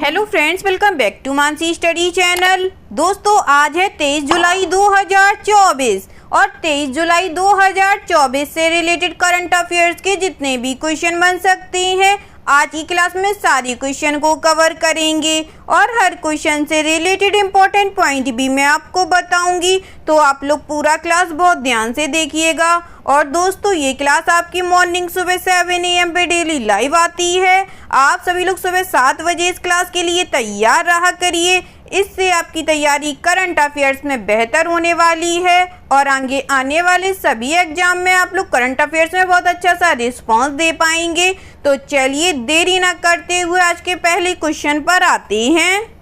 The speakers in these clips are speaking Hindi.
Hello friends, welcome back to Mansi study channel. दोस्तों, आज है 23 जुलाई 2024 और 23 जुलाई 2024 से रिलेटेड करंट अफेयर्स के जितने भी क्वेश्चन बन सकते हैं आज की क्लास में सारे क्वेश्चन को कवर करेंगे और हर क्वेश्चन से रिलेटेड इंपॉर्टेंट पॉइंट भी मैं आपको बताऊंगी, तो आप लोग पूरा क्लास बहुत ध्यान से देखिएगा। और दोस्तों, ये क्लास आपकी मॉर्निंग सुबह 7 AM पे डेली लाइव आती है। आप सभी लोग सुबह 7 बजे इस क्लास के लिए तैयार रहा करिए, इससे आपकी तैयारी करंट अफेयर्स में बेहतर होने वाली है और आगे आने वाले सभी एग्जाम में आप लोग करंट अफेयर्स में बहुत अच्छा सा रिस्पांस दे पाएंगे। तो चलिए देरी ना करते हुए आज के पहले क्वेश्चन पर आते हैं।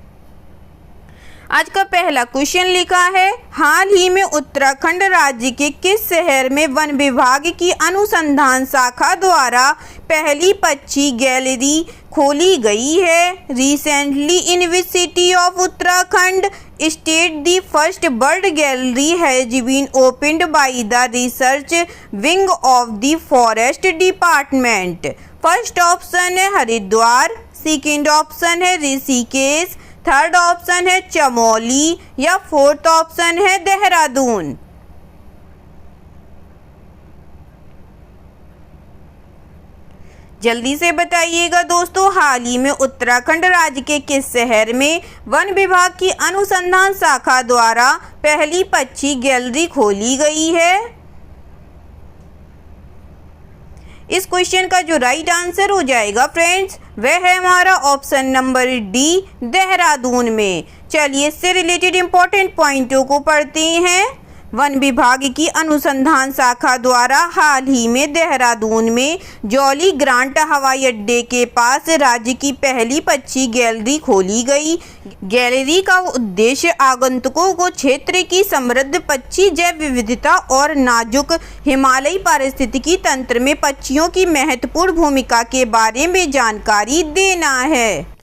आज का पहला क्वेश्चन लिखा है, हाल ही में उत्तराखंड राज्य के किस शहर में वन विभाग की अनुसंधान शाखा द्वारा पहली पक्षी गैलरी खोली गई है? Recently in which city of Uttarakhand state the first bird gallery has been opened by the research wing of the forest department? First option है हरिद्वार, सेकेंड ऑप्शन है ऋषिकेश, थर्ड ऑप्शन है चमोली या फोर्थ ऑप्शन है देहरादून। जल्दी से बताइएगा दोस्तों, हाल ही में उत्तराखंड राज्य के किस शहर में वन विभाग की अनुसंधान शाखा द्वारा पहली पक्षी गैलरी खोली गई है? इस क्वेश्चन का जो राइट आंसर हो जाएगा फ्रेंड्स, वह है हमारा ऑप्शन नंबर डी, देहरादून में। चलिए इससे रिलेटेड इंपॉर्टेंट पॉइंटों को पढ़ते हैं। वन विभाग की अनुसंधान शाखा द्वारा हाल ही में देहरादून में जॉली ग्रांट हवाई अड्डे के पास राज्य की पहली पक्षी गैलरी खोली गई। गैलरी का उद्देश्य आगंतुकों को क्षेत्र की समृद्ध पक्षी जैव विविधता और नाजुक हिमालयी पारिस्थितिकी तंत्र में पक्षियों की महत्वपूर्ण भूमिका के बारे में जानकारी देना है।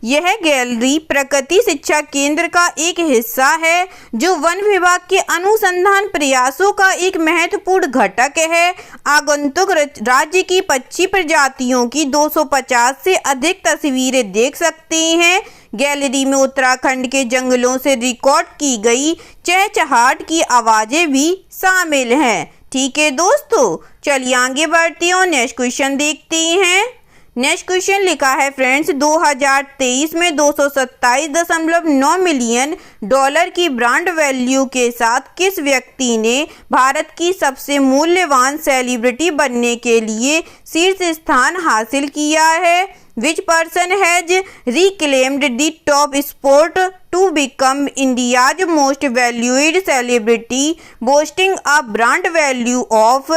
यह गैलरी प्रकृति शिक्षा केंद्र का एक हिस्सा है जो वन विभाग के अनुसंधान प्रयासों का एक महत्वपूर्ण घटक है। आगंतुक राज्य की पक्षी प्रजातियों की 250 से अधिक तस्वीरें देख सकते हैं। गैलरी में उत्तराखंड के जंगलों से रिकॉर्ड की गई चहचहाट की आवाज़ें भी शामिल हैं। ठीक है दोस्तों, चलिए आगे बढ़ते हैं और नेक्स्ट क्वेश्चन देखते हैं। नेक्स्ट क्वेश्चन लिखा है फ्रेंड्स, 2023 में 227.9 मिलियन डॉलर की ब्रांड वैल्यू के साथ किस व्यक्ति ने भारत की सबसे मूल्यवान सेलिब्रिटी बनने के लिए शीर्ष स्थान हासिल किया है? Which person has reclaimed the top spot to become India's most valued celebrity boasting a brand value of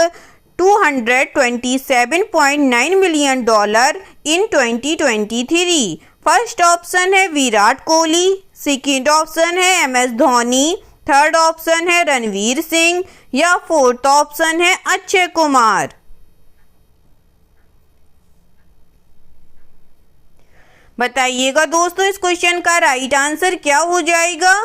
$227.9 million in 2023? First option है विराट कोहली, सेकेंड ऑप्शन है MS धोनी, थर्ड ऑप्शन है रणवीर सिंह या फोर्थ ऑप्शन है अक्षय कुमार। बताइएगा दोस्तों, इस क्वेश्चन का राइट आंसर क्या हो जाएगा?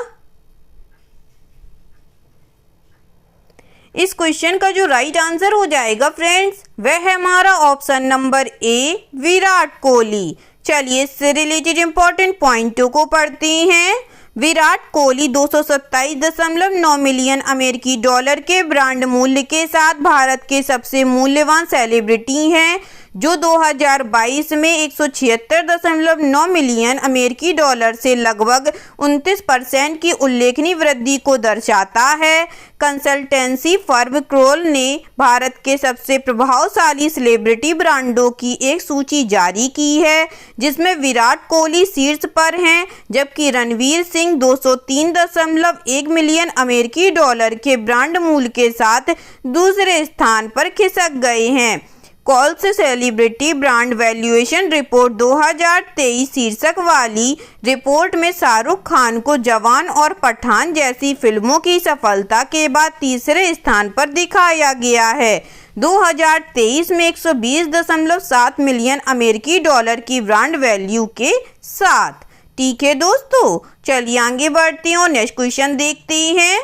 इस क्वेश्चन का जो राइट आंसर हो जाएगा फ्रेंड्स, वह है हमारा option number A, Virat Kohli. चलिए इससे रिलेटेड इंपॉर्टेंट पॉइंटों को पढ़ते हैं। विराट कोहली 227.9 मिलियन अमेरिकी डॉलर के ब्रांड मूल्य के साथ भारत के सबसे मूल्यवान सेलिब्रिटी हैं, जो 2022 में 176.9 मिलियन अमेरिकी डॉलर से लगभग 29% की उल्लेखनीय वृद्धि को दर्शाता है। कंसल्टेंसी फर्म क्रोल ने भारत के सबसे प्रभावशाली सेलिब्रिटी ब्रांडों की एक सूची जारी की है, जिसमें विराट कोहली शीर्ष पर हैं, जबकि रणवीर सिंह 203.1 मिलियन अमेरिकी डॉलर के ब्रांड मूल्य के साथ दूसरे स्थान पर खिसक गए हैं। Calls celebrity brand valuation report 2023 शीर्षक वाली रिपोर्ट में शाहरुख खान को जवान और पठान जैसी फिल्मों की सफलता के बाद तीसरे स्थान पर दिखाया गया है। 2023 में 120.7 मिलियन अमेरिकी डॉलर की ब्रांड वैल्यू के साथ। ठीक है दोस्तों, चलिए आगे बढ़ते हैं और नेक्स्ट क्वेश्चन देखते हैं।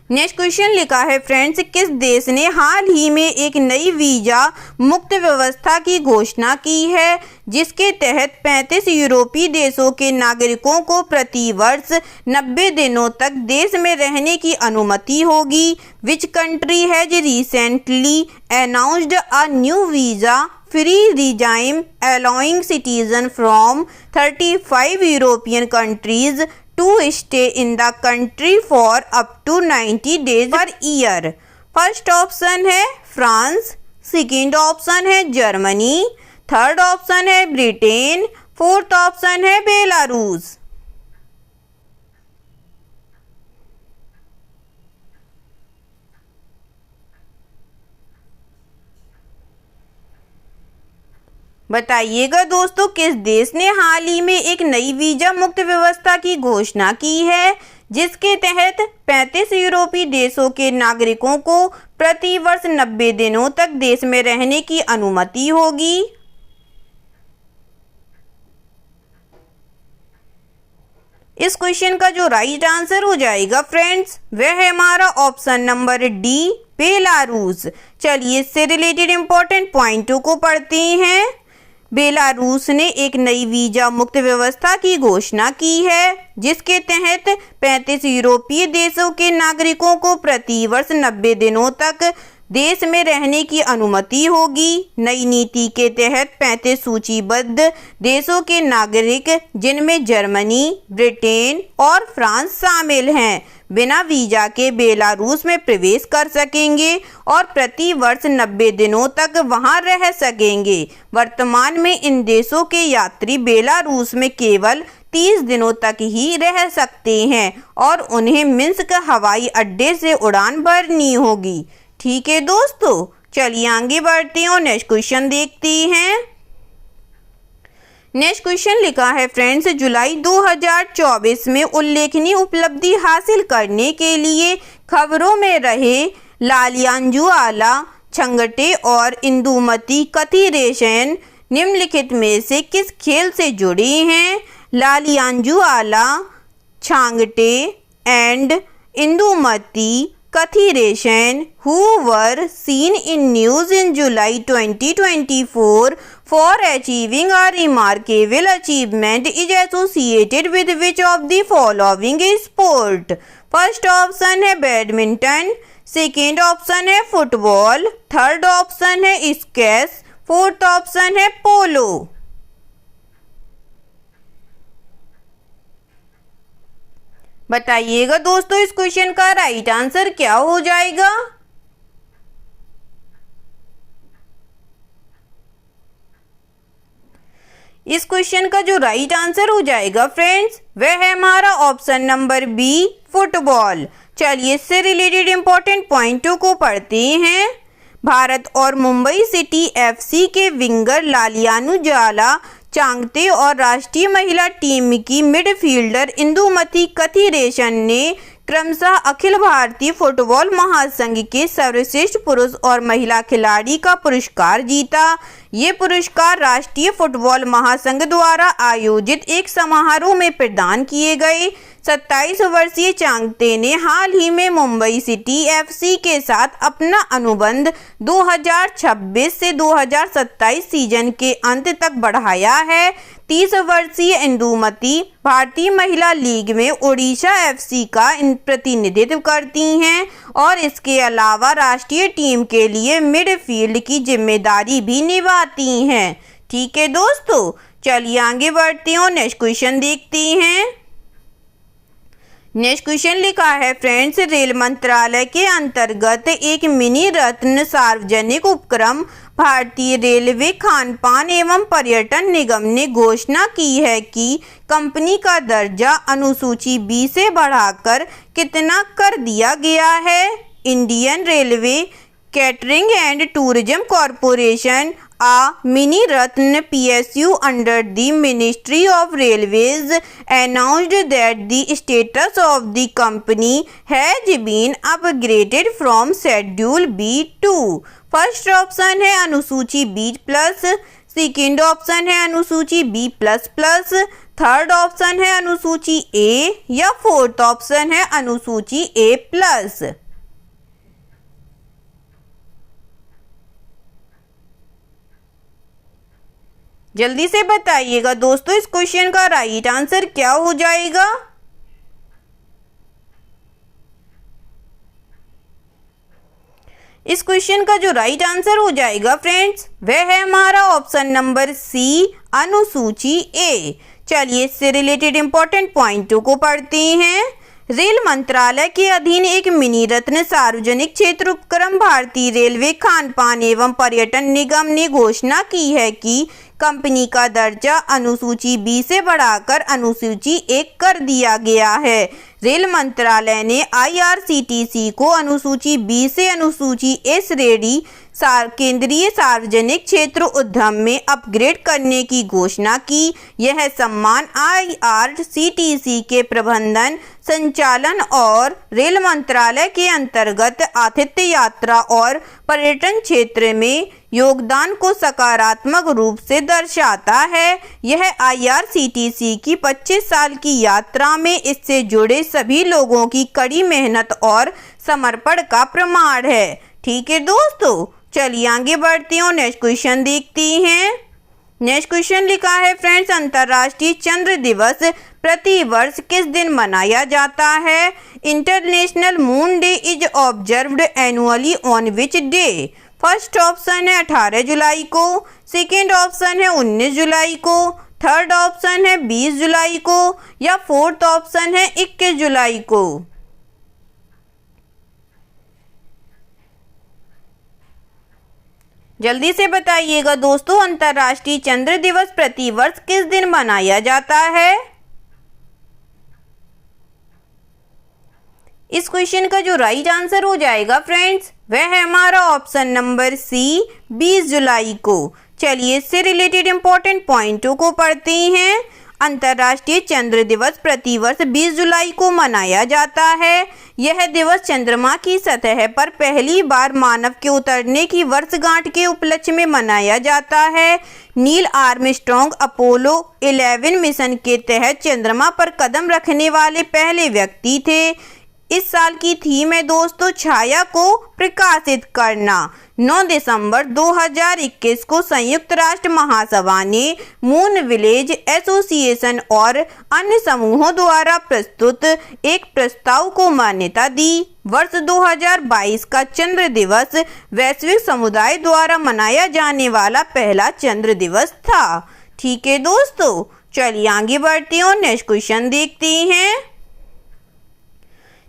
नेक्स्ट क्वेश्चन लिखा है फ्रेंड्स, किस देश ने हाल ही में एक नई वीजा मुक्त व्यवस्था की घोषणा की है जिसके तहत 35 यूरोपीय देशों के नागरिकों को प्रति वर्ष 90 दिनों तक देश में रहने की अनुमति होगी। विच country has recently announced a new visa free regime allowing citizens from 35 European countries to stay in the country for up to 90 days per year। First option है फ्रांस, सेकेंड ऑप्शन है जर्मनी, थर्ड ऑप्शन है ब्रिटेन, फोर्थ ऑप्शन है बेलारूस। बताइएगा दोस्तों, किस देश ने हाल ही में एक नई वीजा मुक्त व्यवस्था की घोषणा की है जिसके तहत 35 यूरोपीय देशों के नागरिकों को प्रति वर्ष 90 दिनों तक देश में रहने की अनुमति होगी। इस क्वेश्चन का जो राइट आंसर हो जाएगा फ्रेंड्स, वह है हमारा ऑप्शन नंबर डी, बेलारूस। चलिए इससे रिलेटेड इंपॉर्टेंट पॉइंटों को पढ़ते हैं। बेलारूस ने एक नई वीजा मुक्त व्यवस्था की घोषणा की है जिसके तहत 35 यूरोपीय देशों के नागरिकों को प्रति वर्ष 90 दिनों तक देश में रहने की अनुमति होगी। नई नीति के तहत 35 सूचीबद्ध देशों के नागरिक जिनमें जर्मनी, ब्रिटेन और फ्रांस शामिल हैं बिना वीजा के बेलारूस में प्रवेश कर सकेंगे और प्रति वर्ष 90 दिनों तक वहां रह सकेंगे। वर्तमान में इन देशों के यात्री बेलारूस में केवल 30 दिनों तक ही रह सकते हैं और उन्हें मिन्स्क हवाई अड्डे से उड़ान भरनी होगी। ठीक है दोस्तों, चलिए आगे बढ़ते हैं और नेक्स्ट क्वेश्चन देखते हैं। नेक्स्ट क्वेश्चन लिखा है फ्रेंड्स, जुलाई 2024 में उल्लेखनीय उपलब्धि हासिल करने के लिए खबरों में रहे लालियांजुआला, छंगटे और इंदुमती कथिरेशन निम्नलिखित में से किस खेल से जुड़े हैं? Lalianzuala, Chhangte and Indumathi Kathiresan, who were seen in news in July 2024 for achieving a remarkable achievement, is associated with which of the following sport? First option है बैडमिंटन, सेकेंड ऑप्शन है फुटबॉल, थर्ड ऑप्शन है स्क्वैश, फोर्थ ऑप्शन है पोलो। बताइएगा दोस्तों, इस क्वेश्चन का राइट आंसर क्या हो जाएगा? इस क्वेश्चन का जो राइट आंसर हो जाएगा फ्रेंड्स, वह है हमारा ऑप्शन नंबर बी, फुटबॉल। चलिए इससे रिलेटेड इंपॉर्टेंट पॉइंटों को पढ़ते हैं। भारत और मुंबई सिटी एफसी के विंगर लालियांजुआला, चांगटे और राष्ट्रीय महिला टीम की मिडफील्डर इंदुमती कथिरेशन ने क्रमशः अखिल भारतीय फुटबॉल महासंघ के सर्वश्रेष्ठ पुरुष और महिला खिलाड़ी का पुरस्कार जीता। ये पुरस्कार राष्ट्रीय फुटबॉल महासंघ द्वारा आयोजित एक समारोह में प्रदान किए गए। 27 वर्षीय चांगटे ने हाल ही में मुंबई सिटी एफसी के साथ अपना अनुबंध 2026 से 2027 सीजन के अंत तक बढ़ाया है। 30 वर्षीय इंदुमती भारतीय महिला लीग में ओडिशा एफसी का प्रतिनिधित्व करती हैं और इसके अलावा राष्ट्रीय टीम के लिए मिडफील्ड की जिम्मेदारी भी निभाती हैं। ठीक है दोस्तों, चलिए आगे बढ़ते हैं और नेक्स्ट क्वेश्चन देखते हैं। नेक्स्ट क्वेश्चन लिखा है फ्रेंड्स, रेल मंत्रालय के अंतर्गत एक मिनी रत्न सार्वजनिक उपक्रम भारतीय रेलवे खानपान एवं पर्यटन निगम ने घोषणा की है कि कंपनी का दर्जा अनुसूची बी से बढ़ाकर कितना कर दिया गया है? Indian railway catering and tourism corporation A mini Ratna PSU under the Ministry of Railways announced that the status of the company has been upgraded from Schedule B to first option है अनुसूची B+, सेकेंड ऑप्शन है अनुसूची B++, थर्ड ऑप्शन है अनुसूची ए या फोर्थ ऑप्शन है अनुसूची ए प्लस। जल्दी से बताइएगा दोस्तों, इस क्वेश्चन का राइट आंसर क्या हो जाएगा। इस क्वेश्चन का जो राइट आंसर हो जाएगा फ्रेंड्स, वह है हमारा ऑप्शन नंबर सी अनुसूची ए। चलिए इससे रिलेटेड इंपॉर्टेंट पॉइंटों को पढ़ते हैं। रेल मंत्रालय के अधीन एक मिनी रत्न सार्वजनिक क्षेत्र उपक्रम भारतीय रेलवे खान पान एवं पर्यटन निगम ने घोषणा की है कि कंपनी का दर्जा अनुसूची बी से बढ़ाकर अनुसूची 1 कर दिया गया है। रेल मंत्रालय ने IRCTC को अनुसूची बी से अनुसूची ए श्रेणी केंद्रीय सार्वजनिक क्षेत्र उद्यम में अपग्रेड करने की घोषणा की। यह सम्मान IRCTC के प्रबंधन, संचालन और रेल मंत्रालय के अंतर्गत आतिथ्य यात्रा और पर्यटन क्षेत्र में योगदान को सकारात्मक रूप से दर्शाता है। यह IRCTC की 25 साल की यात्रा में इससे जुड़े सभी लोगों की कड़ी मेहनत और समर्पण का प्रमाण है। ठीक है दोस्तों, चलिए आगे बढ़ती हूँ, नेक्स्ट क्वेश्चन देखती हैं। नेक्स्ट क्वेश्चन लिखा है फ्रेंड्स, अंतर्राष्ट्रीय चंद्र दिवस प्रति वर्ष किस दिन मनाया जाता है। International moon day is observed annually on which day. First option है 18 जुलाई को, सेकेंड ऑप्शन है 19 जुलाई को, थर्ड ऑप्शन है 20 जुलाई को या फोर्थ ऑप्शन है 21 जुलाई को। जल्दी से बताइएगा दोस्तों, अंतर्राष्ट्रीय चंद्र दिवस प्रति वर्ष किस दिन मनाया जाता है। इस क्वेश्चन का जो राइट आंसर हो जाएगा फ्रेंड्स, वह है हमारा ऑप्शन नंबर सी 20 जुलाई को। चलिए इससे रिलेटेड इंपॉर्टेंट पॉइंटों को पढ़ते हैं। अंतर्राष्ट्रीय चंद्र दिवस प्रति वर्ष 20 जुलाई को मनाया जाता है। यह दिवस चंद्रमा की सतह पर पहली बार मानव के उतरने की वर्षगांठ के उपलक्ष्य में मनाया जाता है। नील आर्मस्ट्रॉन्ग अपोलो 11 मिशन के तहत चंद्रमा पर कदम रखने वाले पहले व्यक्ति थे। इस साल की थीम है दोस्तों छाया को प्रकाशित करना। 9 दिसंबर 2021 को संयुक्त राष्ट्र महासभा ने मून विलेज एसोसिएशन और अन्य समूहों द्वारा प्रस्तुत एक प्रस्ताव को मान्यता दी। वर्ष 2022 का चंद्र दिवस वैश्विक समुदाय द्वारा मनाया जाने वाला पहला चंद्र दिवस था। ठीक है दोस्तों, चलिए आगे बढ़ते हैं, नेक्स्ट क्वेश्चन देखते हैं।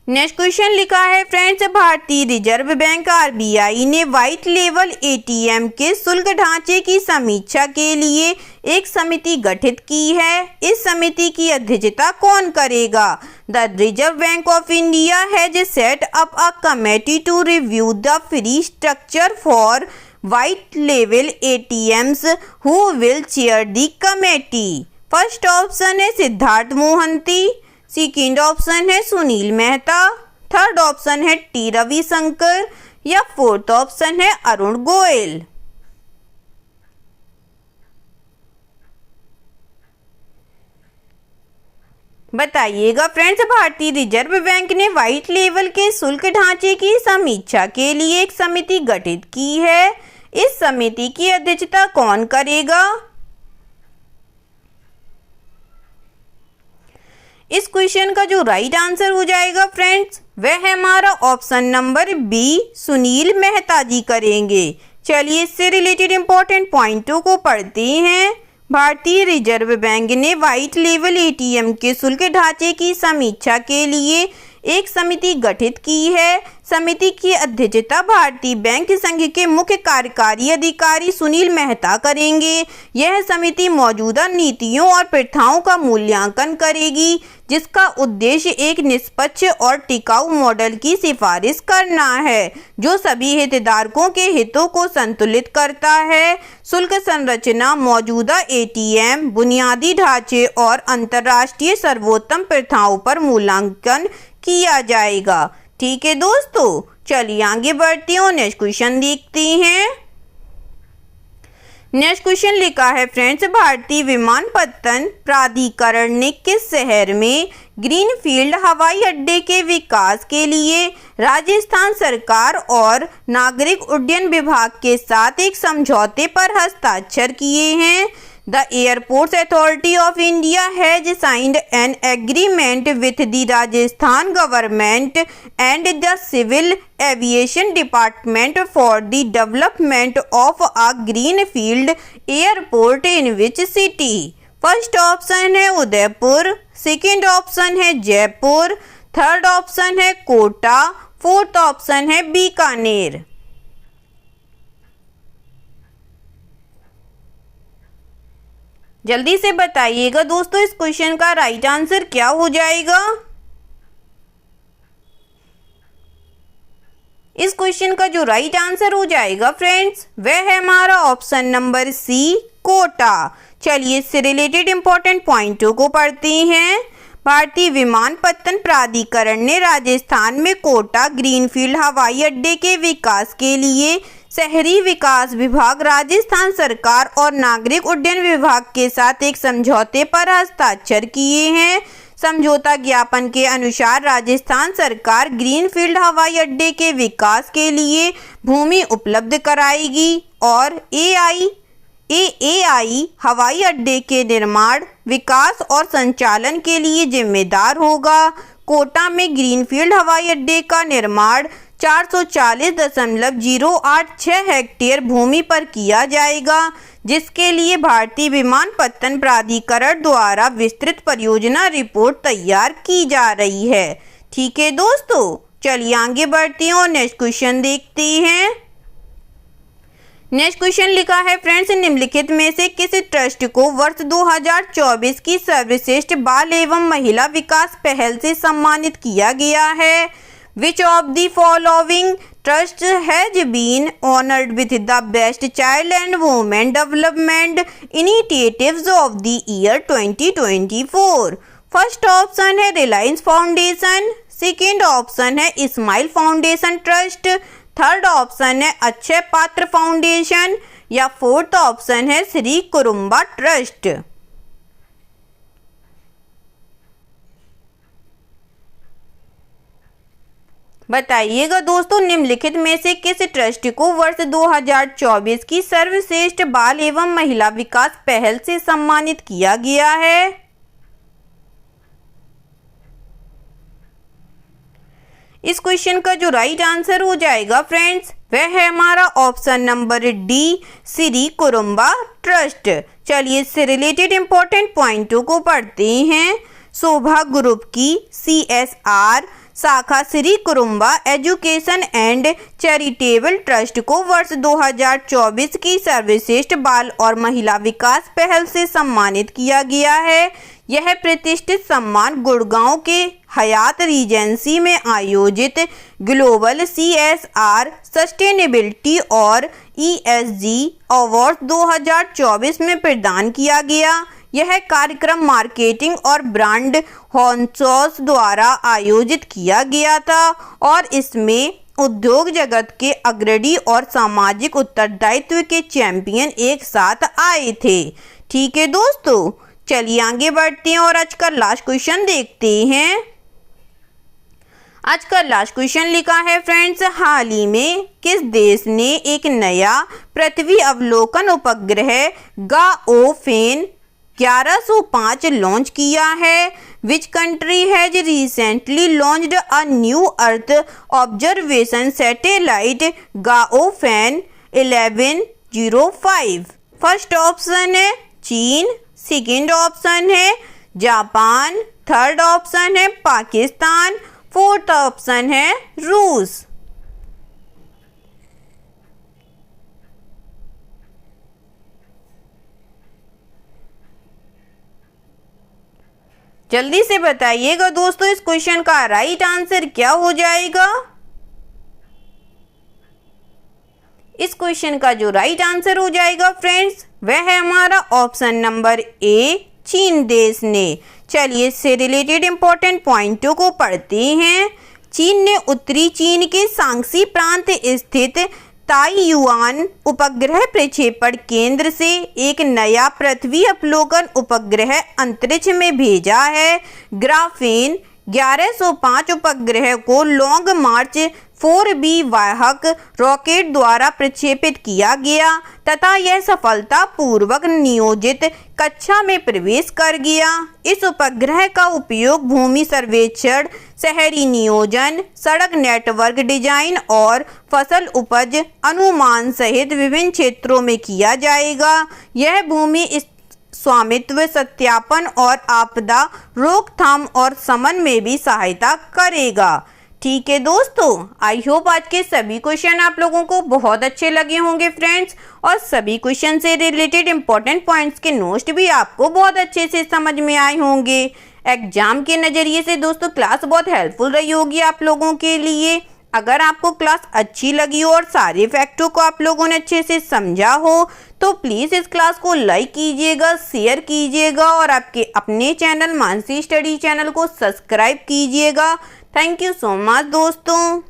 नेक्स्ट क्वेश्चन लिखा है फ्रेंड्स, भारतीय रिजर्व बैंक RBI ने व्हाइट लेवल ATM के शुल्क ढांचे की समीक्षा के लिए एक समिति गठित की है। इस समिति की अध्यक्षता कौन करेगा। The Reserve Bank of India has set up a committee to review the fee structure for white level ATMs। Who will chair the committee. First option है सिद्धार्थ मोहंती, सेकेंड ऑप्शन है सुनील मेहता, थर्ड ऑप्शन है T रविशंकर या फोर्थ ऑप्शन है अरुण गोयल। बताइएगा फ्रेंड्स, भारतीय रिजर्व बैंक ने व्हाइट लेवल के शुल्क ढांचे की समीक्षा के लिए एक समिति गठित की है। इस समिति की अध्यक्षता कौन करेगा। इस क्वेश्चन का जो राइट आंसर हो जाएगा फ्रेंड्स, वह है हमारा option number B Sunil Mehta ji करेंगे। चलिए इससे रिलेटेड इंपॉर्टेंट पॉइंटों को पढ़ते हैं। भारतीय रिजर्व बैंक ने व्हाइट लेवल ATM के शुल्क ढांचे की समीक्षा के लिए एक समिति गठित की है। समिति की अध्यक्षता भारतीय बैंक संघ के मुख्य कार्यकारी अधिकारी सुनील मेहता करेंगे। यह समिति मौजूदा नीतियों और प्रथाओं का मूल्यांकन करेगी, जिसका उद्देश्य एक निष्पक्ष और टिकाऊ मॉडल की सिफारिश करना है, जो सभी हितधारकों के हितों को संतुलित करता है। शुल्क संरचना, मौजूदा ATM, बुनियादी ढांचे और अंतर्राष्ट्रीय सर्वोत्तम प्रथाओं पर मूल्यांकन किया जाएगा। ठीक है दोस्तों, चलिए आगे बढ़ते हैं, नेक्स्ट क्वेश्चन देखते हैं। नेक्स्ट क्वेश्चन लिखा है फ्रेंड्स, भारतीय विमानपत्तन प्राधिकरण ने किस शहर में ग्रीनफील्ड हवाई अड्डे के विकास के लिए राजस्थान सरकार और नागरिक उड्डयन विभाग के साथ एक समझौते पर हस्ताक्षर किए हैं? The Airports Authority of India has signed an agreement with the Rajasthan government and the Civil Aviation Department for the development of a greenfield airport in which city? First option है उदयपुर, सेकंड ऑप्शन है जयपुर, थर्ड ऑप्शन है कोटा, फोर्थ ऑप्शन है बीकानेर। जल्दी से बताइएगा दोस्तों, इस क्वेश्चन का राइट आंसर क्या हो जाएगा? इस क्वेश्चन का जो राइट आंसर हो जाएगा फ्रेंड्स, वह है हमारा ऑप्शन नंबर सी, कोटा। चलिए इससे रिलेटेड इंपॉर्टेंट पॉइंटों को पढ़ते हैं। भारतीय विमानपत्तन प्राधिकरण ने राजस्थान में कोटा ग्रीनफील्ड हवाई अड्डे के विकास के लिए शहरी विकास विभाग, राजस्थान सरकार और नागरिक उड्डयन विभाग के साथ एक समझौते पर हस्ताक्षर किए हैं। समझौता ज्ञापन के अनुसार राजस्थान सरकार ग्रीनफील्ड हवाई अड्डे के विकास के लिए भूमि उपलब्ध कराएगी और एआई हवाई अड्डे के निर्माण, विकास और संचालन के लिए जिम्मेदार होगा। कोटा में ग्रीनफील्ड हवाई अड्डे का निर्माण 440.086 हेक्टेयर भूमि पर किया जाएगा, जिसके लिए भारतीय विमानपत्तन प्राधिकरण द्वारा विस्तृत परियोजना रिपोर्ट तैयार की जा रही है। ठीक है दोस्तों, चलिए आगे बढ़ते हैं और नेक्स्ट क्वेश्चन देखते हैं। नेक्स्ट क्वेश्चन लिखा है फ्रेंड्स, निम्नलिखित में से किस ट्रस्ट को वर्ष 2024 की सर्वश्रेष्ठ बाल एवं महिला विकास पहल से सम्मानित किया गया है? Which of the following trusts has been honored with the best child and women development initiatives of the year 2024? First option है रिलायंस फाउंडेशन, सेकेंड ऑप्शन है Ismail foundation trust, third option है अक्षय पात्र फाउंडेशन या फोर्थ ऑप्शन है श्री कुरुम्बा ट्रस्ट। बताइएगा दोस्तों, निम्नलिखित में से किस ट्रस्ट को वर्ष 2024 की सर्वश्रेष्ठ बाल एवं महिला विकास पहल से सम्मानित किया गया है? इस क्वेश्चन का जो राइट आंसर हो जाएगा फ्रेंड्स, वह है हमारा option number D, Shri Kurumba trust. चलिए इससे रिलेटेड इंपॉर्टेंट पॉइंटों को पढ़ते हैं। शोभा ग्रुप की CSR शाखा Shri Kurumba education and charitable trust को वर्ष 2024 की सर्वश्रेष्ठ बाल और महिला विकास पहल से सम्मानित किया गया है। यह प्रतिष्ठित सम्मान गुड़गांव के हयात रीजेंसी में आयोजित ग्लोबल CSR सस्टेनेबिलिटी और ESG अवार्ड 2024 में प्रदान किया गया। यह कार्यक्रम मार्केटिंग और ब्रांड हॉन्सोस द्वारा आयोजित किया गया था और इसमें उद्योग जगत के अग्रणी और सामाजिक उत्तरदायित्व के चैंपियन एक साथ आए थे। ठीक है दोस्तों, चलिए आगे बढ़ते हैं और आज का लास्ट क्वेश्चन देखते हैं। आज का लास्ट क्वेश्चन लिखा है फ्रेंड्स, हाल ही में किस देश ने एक नया पृथ्वी अवलोकन उपग्रह गाओफेन 1105 लॉन्च किया है? Which country has recently launched a new earth observation satellite Gaofen 1105? First option है चीन, सेकेंड ऑप्शन है जापान, थर्ड ऑप्शन है पाकिस्तान, फोर्थ ऑप्शन है रूस। जल्दी से बताइएगा दोस्तों, इस क्वेश्चन का राइट आंसर क्या हो जाएगा? इस क्वेश्चन का जो राइट आंसर हो जाएगा फ्रेंड्स, वह है हमारा ऑप्शन नंबर ए, चीन देश ने। चलिए इससे रिलेटेड इंपॉर्टेंट पॉइंटों को पढ़ते हैं। चीन ने उत्तरी चीन के शांक्सी प्रांत स्थित ताइयुआन उपग्रह प्रक्षेपण केंद्र से एक नया पृथ्वी अवलोकन उपग्रह अंतरिक्ष में भेजा है। ग्राफेन 1105 उपग्रह को लॉन्ग मार्च 4B वाहक रॉकेट द्वारा प्रक्षेपित किया गया तथा यह सफलतापूर्वक नियोजित कक्षा में प्रवेश कर गया। इस उपग्रह का उपयोग भूमि सर्वेक्षण, शहरी नियोजन, सड़क नेटवर्क डिजाइन और फसल उपज अनुमान सहित विभिन्न क्षेत्रों में किया जाएगा। यह भूमि स्वामित्व सत्यापन और आपदा रोकथाम और शमन में भी सहायता करेगा। ठीक है दोस्तों, आई होप आज के सभी क्वेश्चन आप लोगों को बहुत अच्छे लगे होंगे फ्रेंड्स, और सभी क्वेश्चन से रिलेटेड इंपॉर्टेंट पॉइंट्स के नोट्स भी आपको बहुत अच्छे से समझ में आए होंगे। एग्जाम के नज़रिए से दोस्तों क्लास बहुत हेल्पफुल रही होगी आप लोगों के लिए। अगर आपको क्लास अच्छी लगी हो और सारे फैक्टों को आप लोगों ने अच्छे से समझा हो तो प्लीज़ इस क्लास को लाइक कीजिएगा, शेयर कीजिएगा और आपके अपने चैनल मानसी स्टडी चैनल को सब्सक्राइब कीजिएगा। थैंक यू सो मच दोस्तों।